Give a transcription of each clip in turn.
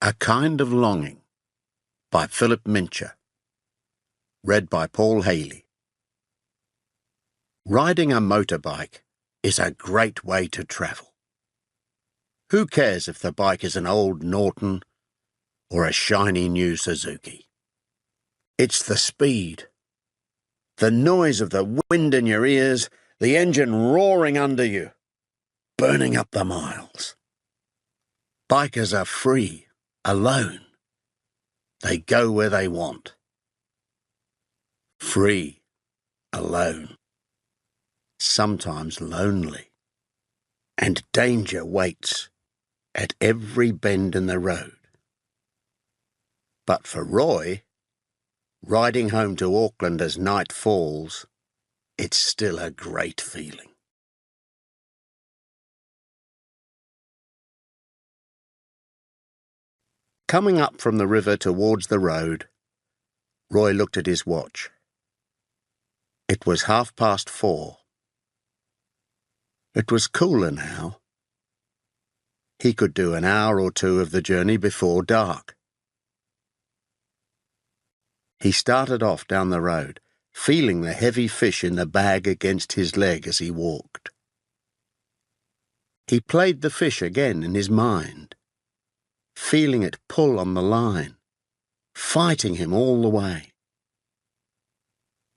A Kind of Longing by Philip Mincher. Read by Paul Haley. Riding a motorbike is a great way to travel. Who cares if the bike is an old Norton or a shiny new Suzuki? It's the speed, the noise of the wind in your ears, the engine roaring under you, burning up the miles. Bikers are free, alone. They go where they want. Free, alone. Sometimes lonely. And danger waits at every bend in the road. But for Roy, riding home to Auckland as night falls, it's still a great feeling. Coming up from the river towards the road, Roy looked at his watch. It was 4:30. It was cooler now. He could do an hour or two of the journey before dark. He started off down the road, feeling the heavy fish in the bag against his leg as he walked. He played the fish again in his mind, feeling it pull on the line, fighting him all the way.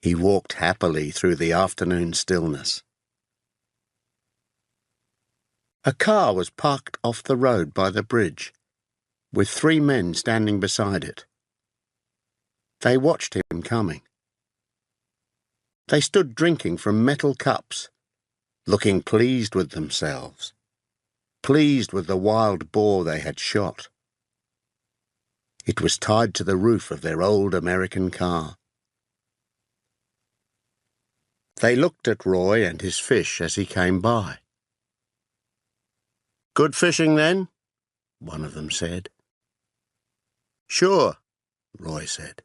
He walked happily through the afternoon stillness. A car was parked off the road by the bridge, with 3 men standing beside it. They watched him coming. They stood drinking from metal cups, looking pleased with themselves, pleased with the wild boar they had shot. It was tied to the roof of their old American car. They looked at Roy and his fish as he came by. "Good fishing, then?" one of them said. "Sure," Roy said.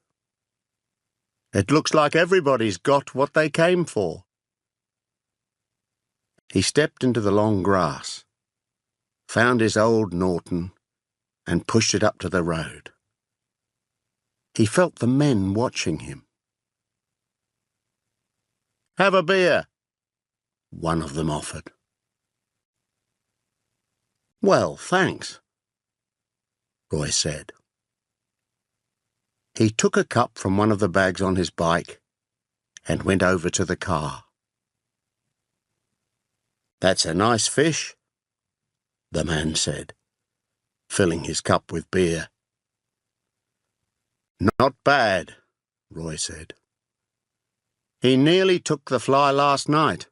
"It looks like everybody's got what they came for." He stepped into the long grass, found his old Norton, and pushed it up to the road. He felt the men watching him. "Have a beer," one of them offered. "Well, thanks," Roy said. He took a cup from one of the bags on his bike and went over to the car. "That's a nice fish," the man said, filling his cup with beer. "Not bad," Roy said. "He nearly took the fly last night,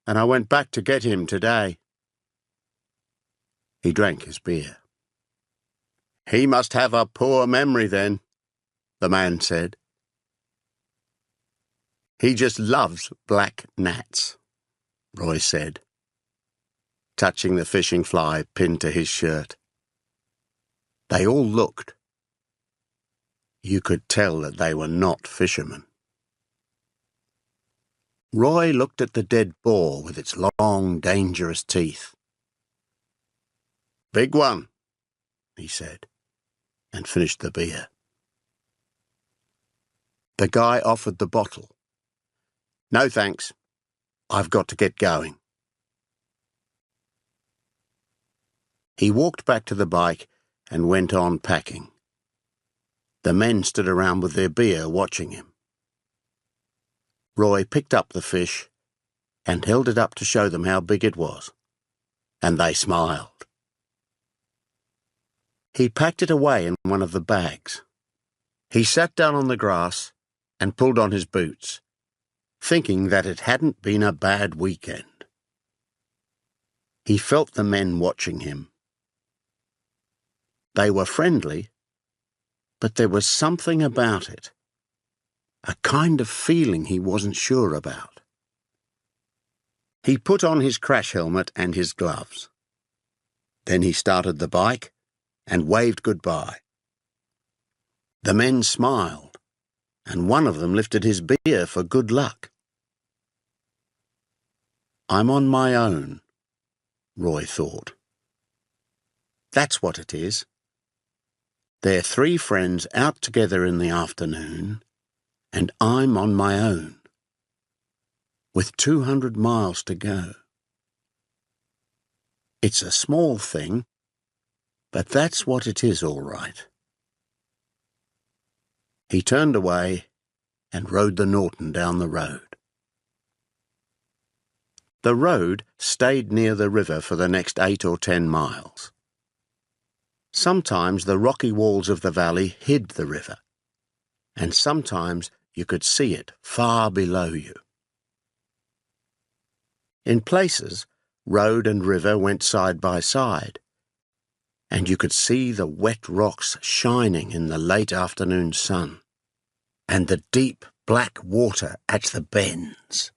and I went back to get him today." He drank his beer. "He must have a poor memory then," the man said. "He just loves black gnats," Roy said, touching the fishing fly pinned to his shirt. They all looked. You could tell that they were not fishermen. Roy looked at the dead boar with its long, dangerous teeth. "Big one," he said, and finished the beer. The guy offered the bottle. "No thanks. I've got to get going." He walked back to the bike and went on packing. The men stood around with their beer watching him. Roy picked up the fish and held it up to show them how big it was, and they smiled. He packed it away in one of the bags. He sat down on the grass and pulled on his boots, thinking that it hadn't been a bad weekend. He felt the men watching him. They were friendly, but there was something about it, a kind of feeling he wasn't sure about. He put on his crash helmet and his gloves. Then he started the bike and waved goodbye. The men smiled, and one of them lifted his beer for good luck. "I'm on my own," Roy thought. "That's what it is. They're three friends out together in the afternoon, and I'm on my own, with 200 miles to go. It's a small thing, but that's what it is, all right. He turned away and rode the Norton down the road. The road stayed near the river for the next 8 or 10 miles. Sometimes the rocky walls of the valley hid the river, and sometimes you could see it far below you. In places, road and river went side by side, and you could see the wet rocks shining in the late afternoon sun, and the deep black water at the bends.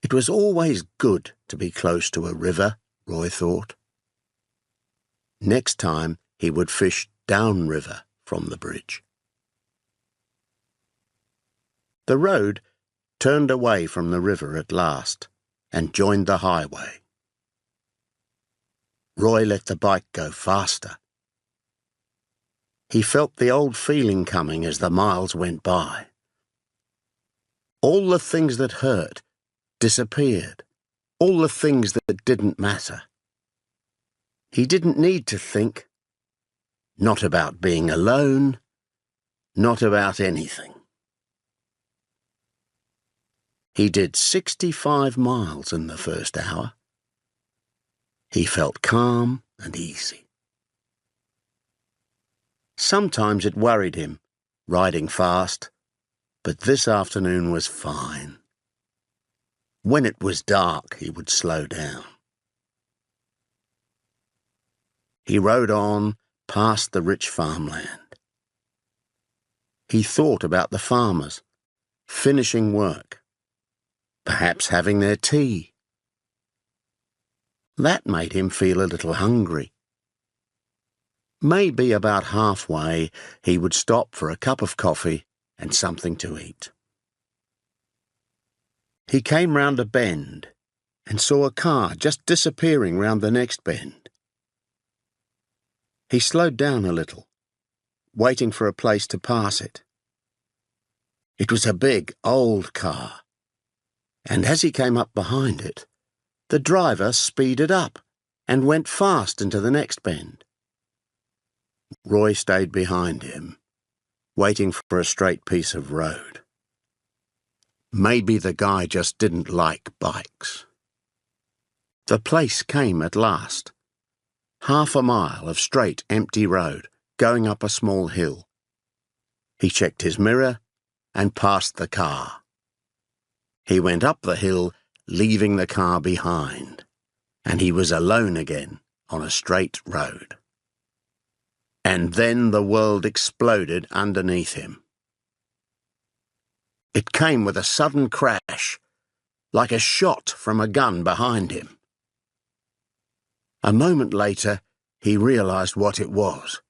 It was always good to be close to a river, Roy thought. Next time he would fish downriver from the bridge. The road turned away from the river at last and joined the highway. Roy let the bike go faster. He felt the old feeling coming as the miles went by. All the things that hurt disappeared, all the things that didn't matter. He didn't need to think, not about being alone, not about anything. He did 65 miles in the first hour. He felt calm and easy. Sometimes it worried him, riding fast, but this afternoon was fine. When it was dark, he would slow down. He rode on past the rich farmland. He thought about the farmers, finishing work, perhaps having their tea. That made him feel a little hungry. Maybe about halfway he would stop for a cup of coffee and something to eat. He came round a bend and saw a car just disappearing round the next bend. He slowed down a little, waiting for a place to pass it. It was a big, old car, and as he came up behind it, the driver speeded up and went fast into the next bend. Roy stayed behind him, waiting for a straight piece of road. Maybe the guy just didn't like bikes. The place came at last. Half a mile of straight, empty road, going up a small hill. He checked his mirror and passed the car. He went up the hill, leaving the car behind, and he was alone again on a straight road. And then the world exploded underneath him. It came with a sudden crash, like a shot from a gun behind him. A moment later, he realized what it was.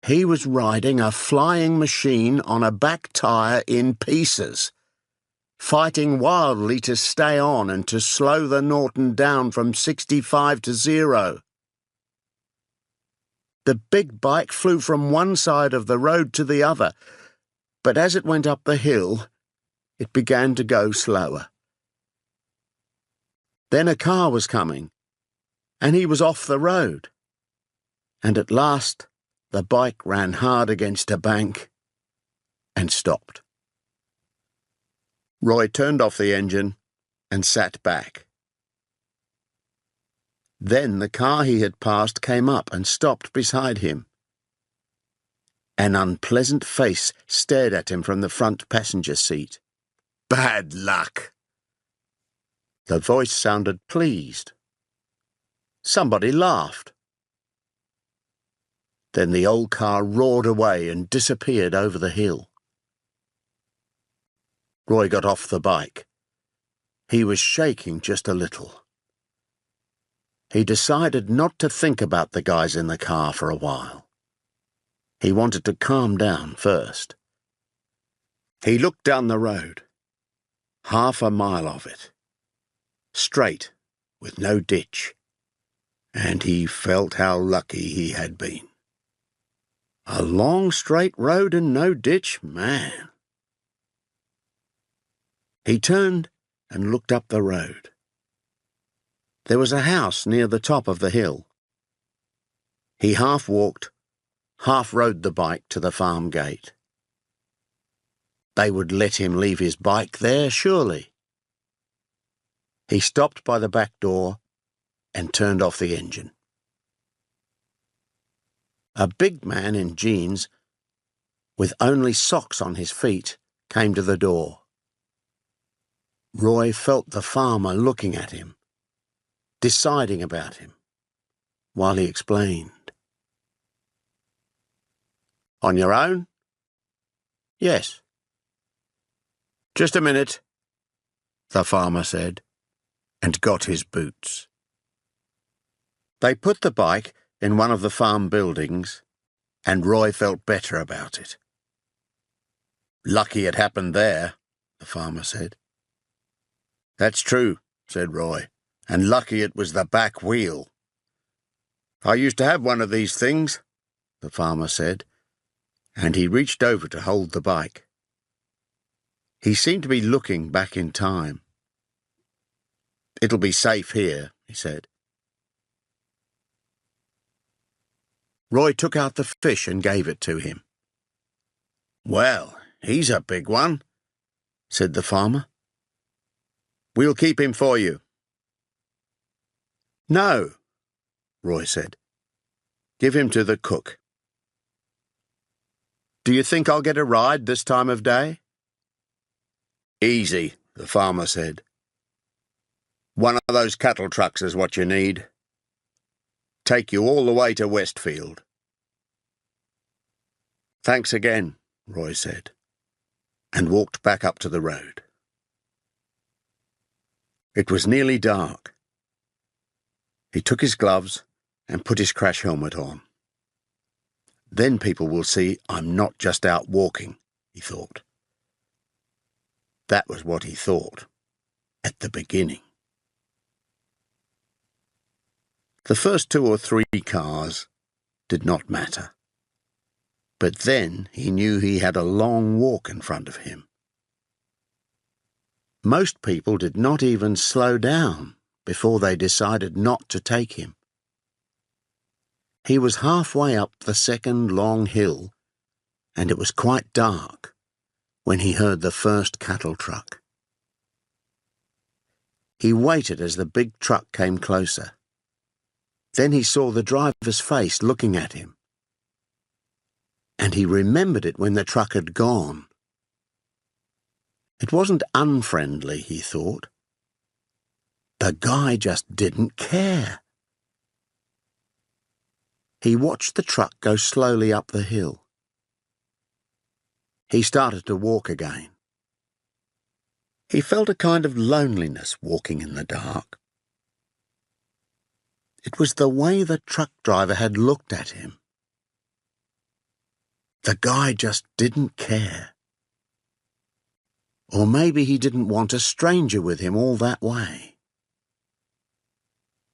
He was riding a flying machine on a back tire in pieces, fighting wildly to stay on and to slow the Norton down from 65 to 0. The big bike flew from one side of the road to the other, but as it went up the hill, it began to go slower. Then a car was coming, and he was off the road. And at last, the bike ran hard against a bank and stopped. Roy turned off the engine and sat back. Then the car he had passed came up and stopped beside him. An unpleasant face stared at him from the front passenger seat. "Bad luck." The voice sounded pleased. Somebody laughed. Then the old car roared away and disappeared over the hill. Roy got off the bike. He was shaking just a little. He decided not to think about the guys in the car for a while. He wanted to calm down first. He looked down the road, half a mile of it, straight, with no ditch, and he felt how lucky he had been. A long straight road and no ditch, man. He turned and looked up the road. There was a house near the top of the hill. He half walked, half rode the bike to the farm gate. They would let him leave his bike there, surely. He stopped by the back door and turned off the engine. A big man in jeans, with only socks on his feet, came to the door. Roy felt the farmer looking at him, deciding about him, while he explained. "On your own?" "Yes." "Just a minute," the farmer said, and got his boots. They put the bike in one of the farm buildings, and Roy felt better about it. "Lucky it happened there," the farmer said. "That's true," said Roy, "and lucky it was the back wheel." "I used to have one of these things," the farmer said, and he reached over to hold the bike. He seemed to be looking back in time. "It'll be safe here," he said. Roy took out the fish and gave it to him. "Well, he's a big one," said the farmer. "We'll keep him for you." "No," Roy said. "Give him to the cook." "Do you think I'll get a ride this time of day?" "Easy," the farmer said. "One of those cattle trucks is what you need. Take you all the way to Westfield." "Thanks again," Roy said, and walked back up to the road. It was nearly dark. He took his gloves and put his crash helmet on. "Then people will see I'm not just out walking," he thought. That was what he thought at the beginning. The first 2 or 3 cars did not matter. But then he knew he had a long walk in front of him. Most people did not even slow down before they decided not to take him. He was halfway up the second long hill, and it was quite dark when he heard the first cattle truck. He waited as the big truck came closer. Then he saw the driver's face looking at him, and he remembered it when the truck had gone. It wasn't unfriendly, he thought. The guy just didn't care. He watched the truck go slowly up the hill. He started to walk again. He felt a kind of loneliness walking in the dark. It was the way the truck driver had looked at him. The guy just didn't care. Or maybe he didn't want a stranger with him all that way.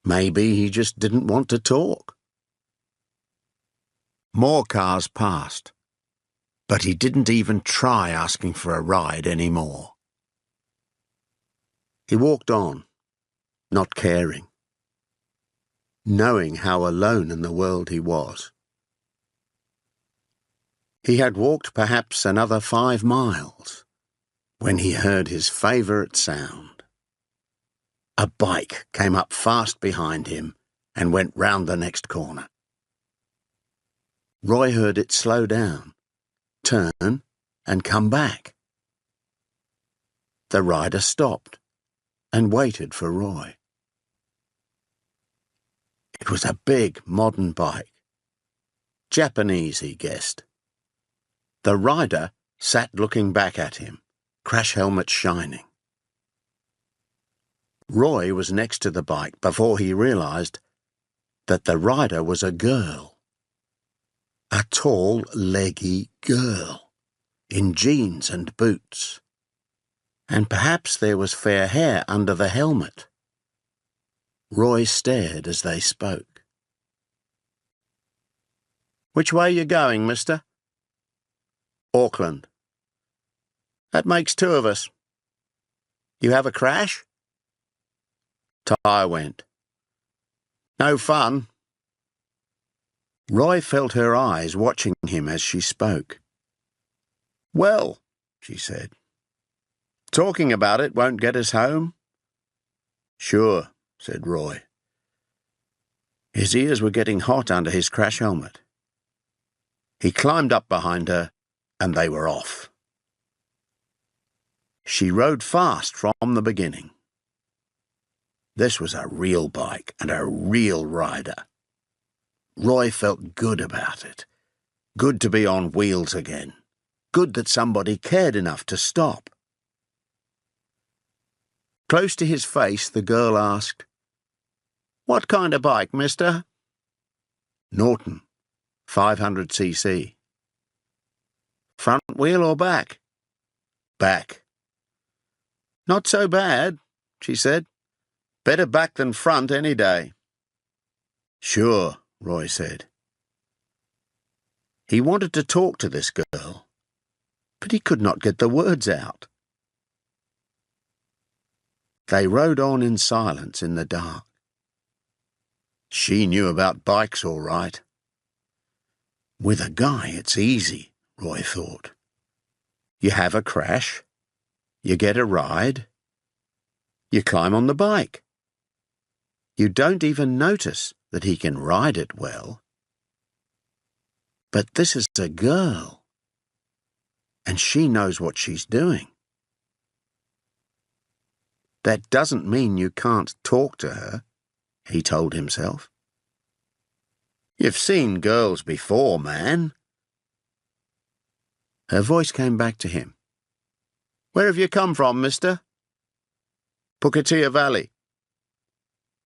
Maybe he just didn't want to talk. More cars passed, but he didn't even try asking for a ride anymore. He walked on, not caring, knowing how alone in the world he was. He had walked perhaps another 5 miles when he heard his favourite sound. A bike came up fast behind him and went round the next corner. Roy heard it slow down, turn, and come back. The rider stopped and waited for Roy. It was a big, modern bike. Japanese, he guessed. The rider sat looking back at him, crash helmet shining. Roy was next to the bike before he realised that the rider was a girl. A tall, leggy girl, in jeans and boots. And perhaps there was fair hair under the helmet. Roy stared as they spoke. Which way you going, mister? Auckland. That makes two of us. You have a crash? Tyre went. No fun. Roy felt her eyes watching him as she spoke. Well, she said, talking about it won't get us home. Sure, said Roy. His ears were getting hot under his crash helmet. He climbed up behind her, and they were off. She rode fast from the beginning. This was a real bike and a real rider. Roy felt good about it. Good to be on wheels again. Good that somebody cared enough to stop. Close to his face, the girl asked, What kind of bike, mister? Norton, 500cc. Front wheel or back? Back. Not so bad, she said. Better back than front any day. Sure, Roy said. He wanted to talk to this girl, but he could not get the words out. They rode on in silence in the dark. She knew about bikes all right. With a guy, it's easy, Roy thought. You have a crash, you get a ride, you climb on the bike. You don't even notice that he can ride it well. But this is a girl, and she knows what she's doing. That doesn't mean you can't talk to her, he told himself. You've seen girls before, man. Her voice came back to him. Where have you come from, mister? Puketia Valley.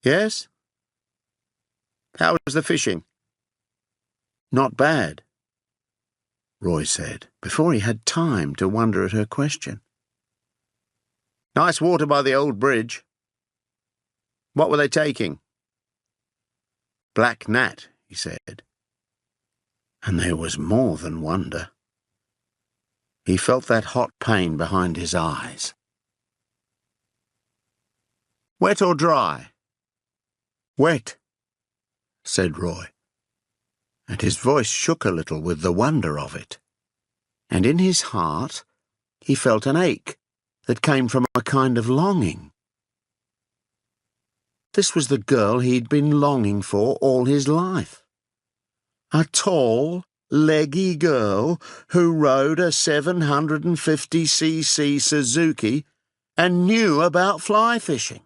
Yes? How was the fishing? Not bad, Roy said, before he had time to wonder at her question. Nice water by the old bridge. What were they taking? Black Nat, he said. And there was more than wonder. He felt that hot pain behind his eyes. Wet or dry? Wet, said Roy, and his voice shook a little with the wonder of it. And in his heart he felt an ache that came from a kind of longing. This was the girl he'd been longing for all his life. A tall, leggy girl who rode a 750cc Suzuki and knew about fly fishing.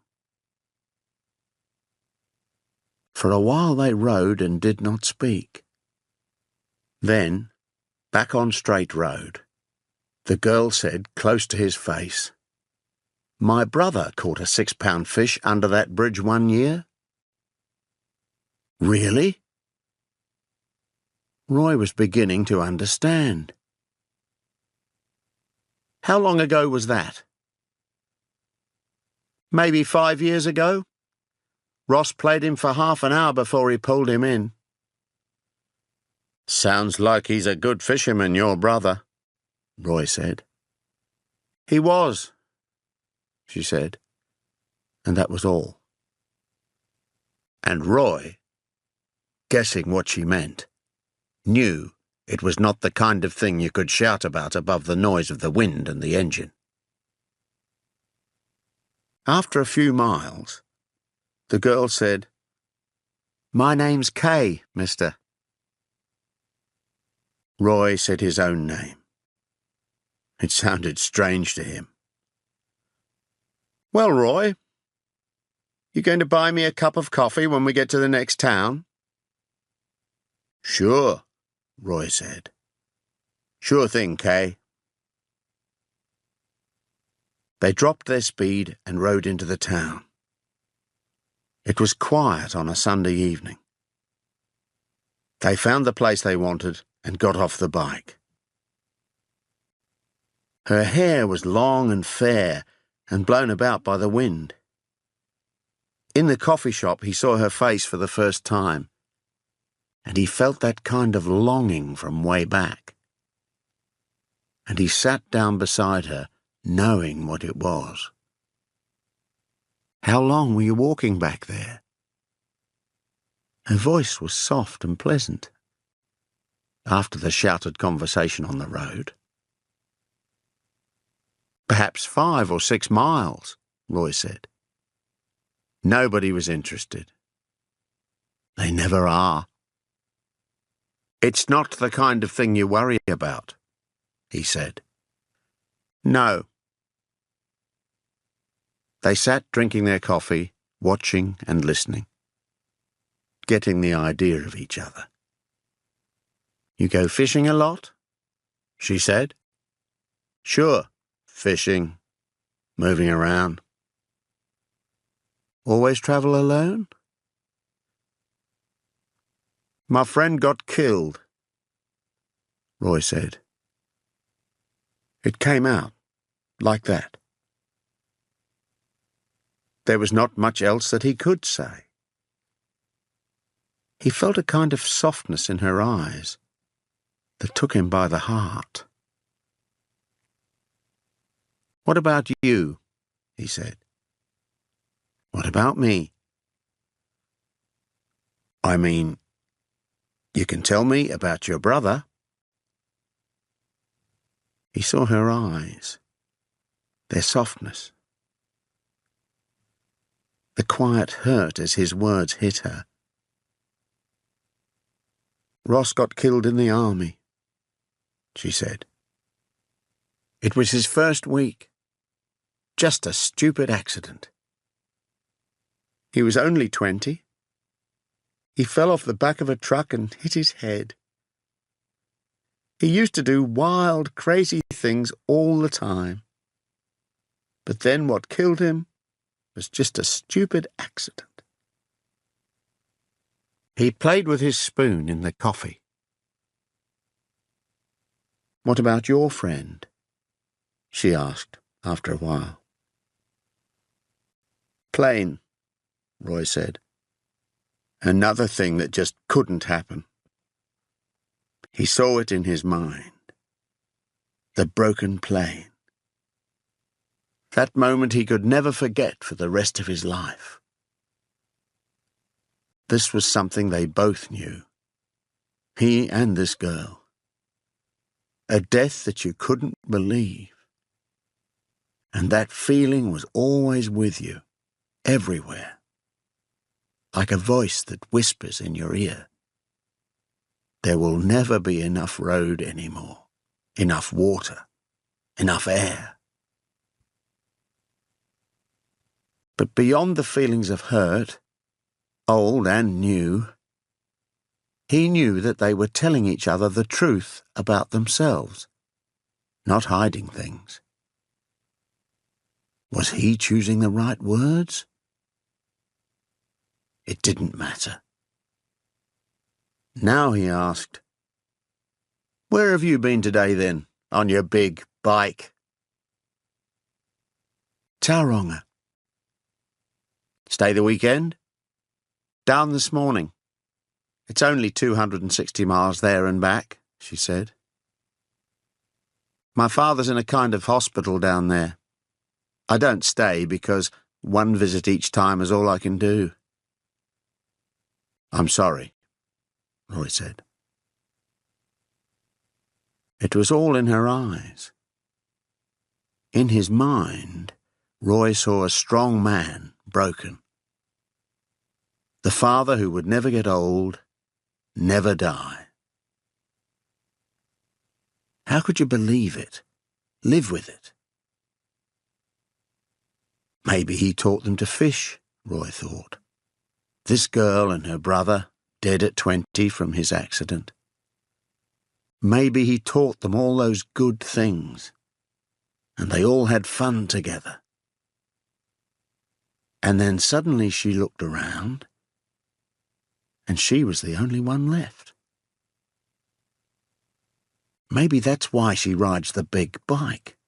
For a while they rode and did not speak. Then, back on Straight Road, the girl said, close to his face, My brother caught a 6-pound fish under that bridge one year. Really? Roy was beginning to understand. How long ago was that? Maybe 5 years ago. Ross played him for half an hour before he pulled him in. Sounds like he's a good fisherman, your brother, Roy said. He was, she said, and that was all. And Roy, guessing what she meant, knew it was not the kind of thing you could shout about above the noise of the wind and the engine. After a few miles, the girl said, My name's Kay, mister. Roy said his own name. It sounded strange to him. Well, Roy, you going to buy me a cup of coffee when we get to the next town? Sure, Roy said. Sure thing, Kay. They dropped their speed and rode into the town. It was quiet on a Sunday evening. They found the place they wanted and got off the bike. Her hair was long and fair and blown about by the wind. In the coffee shop he saw her face for the first time. and he felt that kind of longing from way back. And he sat down beside her, knowing what it was. "How long were you walking back there?" Her voice was soft and pleasant, after the shouted conversation on the road. "Perhaps 5 or 6 miles, Roy said. Nobody was interested. They never are. "It's not the kind of thing you worry about," he said. "No." They sat drinking their coffee, watching and listening, getting the idea of each other. "You go fishing a lot?" she said. "Sure, fishing, moving around." "Always travel alone?" "My friend got killed," Roy said. It came out like that. There was not much else that he could say. He felt a kind of softness in her eyes that took him by the heart. "What about you?" he said. "What about me?" "I mean, you can tell me about your brother." He saw her eyes, their softness, the quiet hurt as his words hit her. "Ross got killed in the army," she said. "It was his first week. Just a stupid accident. He was only 20. He fell off the back of a truck and hit his head. He used to do wild, crazy things all the time. But then what killed him was just a stupid accident." He played with his spoon in the coffee. "What about your friend?" she asked after a while. "Plain," Roy said. "Another thing that just couldn't happen." He saw it in his mind. The broken plane. That moment he could never forget for the rest of his life. This was something they both knew. He and this girl. A death that you couldn't believe. And that feeling was always with you, everywhere. Like a voice that whispers in your ear. There will never be enough road anymore, enough water, enough air. But beyond the feelings of hurt, old and new, he knew that they were telling each other the truth about themselves, not hiding things. Was he choosing the right words? It didn't matter. Now he asked, "Where have you been today then, on your big bike?" "Tauranga." "Stay the weekend?" "Down this morning. It's only 260 miles there and back," she said. "My father's in a kind of hospital down there. I don't stay because one visit each time is all I can do." "I'm sorry," Roy said. It was all in her eyes. In his mind, Roy saw a strong man broken. The father who would never get old, never die. How could you believe it? Live with it? Maybe he taught them to fish, Roy thought. This girl and her brother, dead at 20 from his accident. Maybe he taught them all those good things, and they all had fun together. And then suddenly she looked around, and she was the only one left. Maybe that's why she rides the big bike.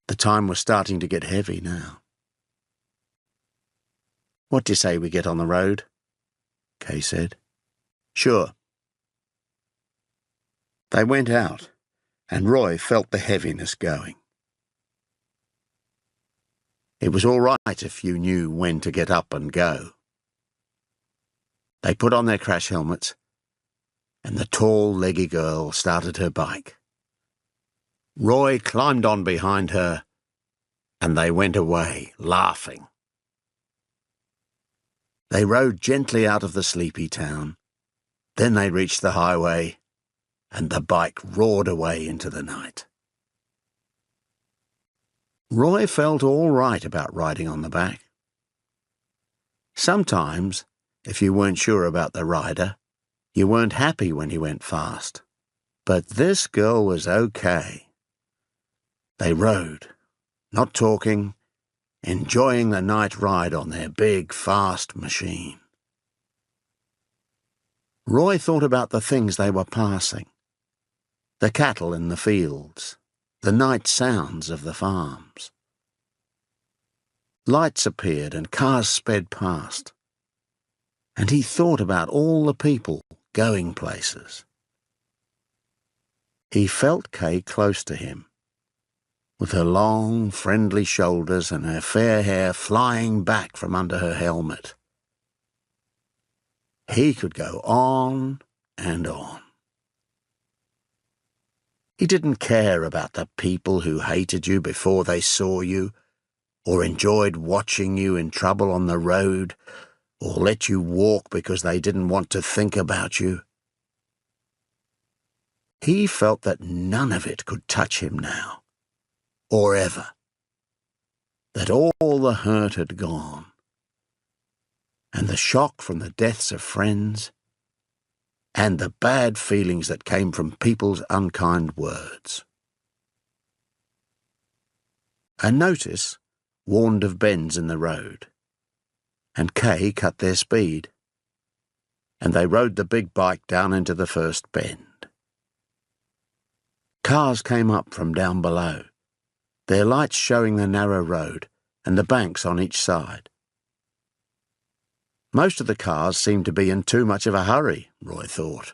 The time was starting to get heavy now. "What do you say we get on the road?" Kay said. Sure. They went out, and Roy felt the heaviness going. It was all right if you knew when to get up and go. They put on their crash helmets, and the tall, leggy girl started her bike. Roy climbed on behind her, and they went away, laughing. They rode gently out of the sleepy town. Then they reached the highway, and the bike roared away into the night. Roy felt all right about riding on the back. Sometimes, if you weren't sure about the rider, you weren't happy when he went fast. But this girl was okay. They rode, not talking, enjoying the night ride on their big, fast machine. Roy thought about the things they were passing. The cattle in the fields, the night sounds of the farms. Lights appeared and cars sped past. And he thought about all the people going places. He felt Kay close to him, with her long, friendly shoulders and her fair hair flying back from under her helmet. He could go on and on. He didn't care about the people who hated you before they saw you, or enjoyed watching you in trouble on the road, or let you walk because they didn't want to think about you. He felt that none of it could touch him now, or ever, that all the hurt had gone, and the shock from the deaths of friends, and the bad feelings that came from people's unkind words. A notice warned of bends in the road, and Kay cut their speed, and they rode the big bike down into the first bend. Cars came up from down below, their lights showing the narrow road and the banks on each side. Most of the cars seemed to be in too much of a hurry, Roy thought.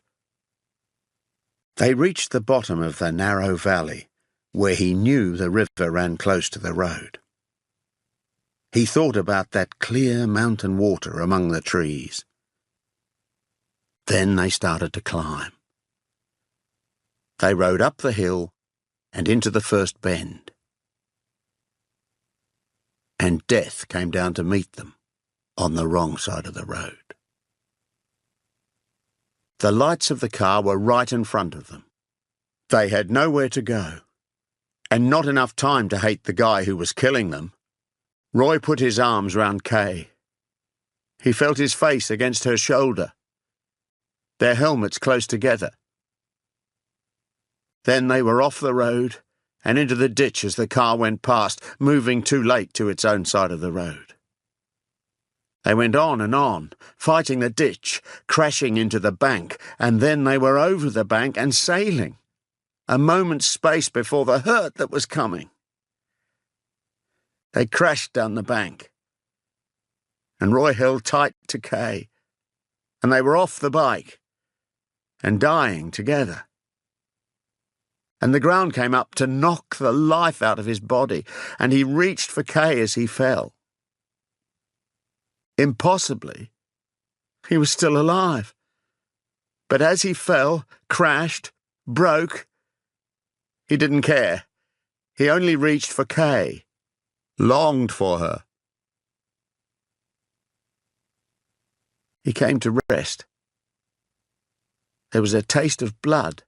They reached the bottom of the narrow valley, where he knew the river ran close to the road. He thought about that clear mountain water among the trees. Then they started to climb. They rode up the hill and into the first bend. And death came down to meet them on the wrong side of the road. The lights of the car were right in front of them. They had nowhere to go, and not enough time to hate the guy who was killing them. Roy put his arms round Kay. He felt his face against her shoulder, their helmets close together. Then they were off the road and into the ditch as the car went past, moving too late to its own side of the road. They went on, fighting the ditch, crashing into the bank, and then they were over the bank and sailing, a moment's space before the hurt that was coming. They crashed down the bank, and Roy held tight to Kay, and they were off the bike and dying together. And the ground came up to knock the life out of his body, and he reached for Kay as he fell. Impossibly, he was still alive. But as he fell, crashed, broke, he didn't care. He only reached for Kay, longed for her. He came to rest. There was a taste of blood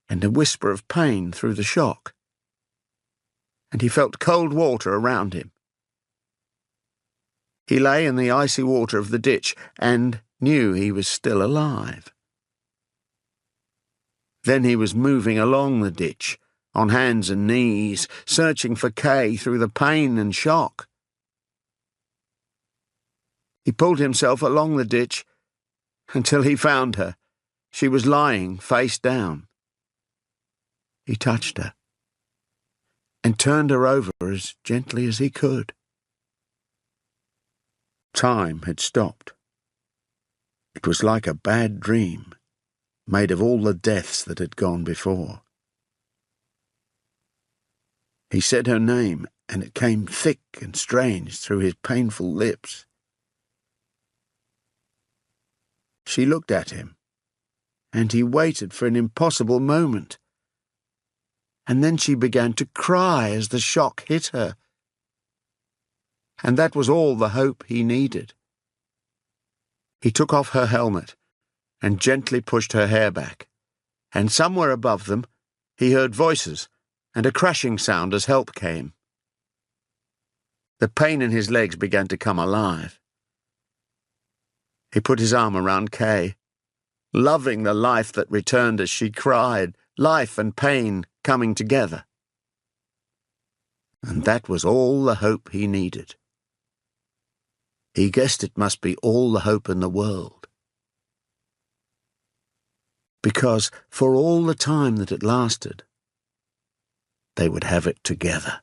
and a whisper of pain through the shock, and he felt cold water around him. He lay in the icy water of the ditch and knew he was still alive. Then he was moving along the ditch, on hands and knees, searching for Kay through the pain and shock. He pulled himself along the ditch until he found her. She was lying face down. He touched her and turned her over as gently as he could. Time had stopped. It was like a bad dream, made of all the deaths that had gone before. He said her name, and it came thick and strange through his painful lips. She looked at him, and he waited for an impossible moment. And then she began to cry as the shock hit her. And that was all the hope he needed. He took off her helmet and gently pushed her hair back, and somewhere above them he heard voices and a crashing sound as help came. The pain in his legs began to come alive. He put his arm around Kay, loving the life that returned as she cried, life and pain coming together. And that was all the hope he needed. He guessed it must be all the hope in the world. Because for all the time that it lasted, they would have it together.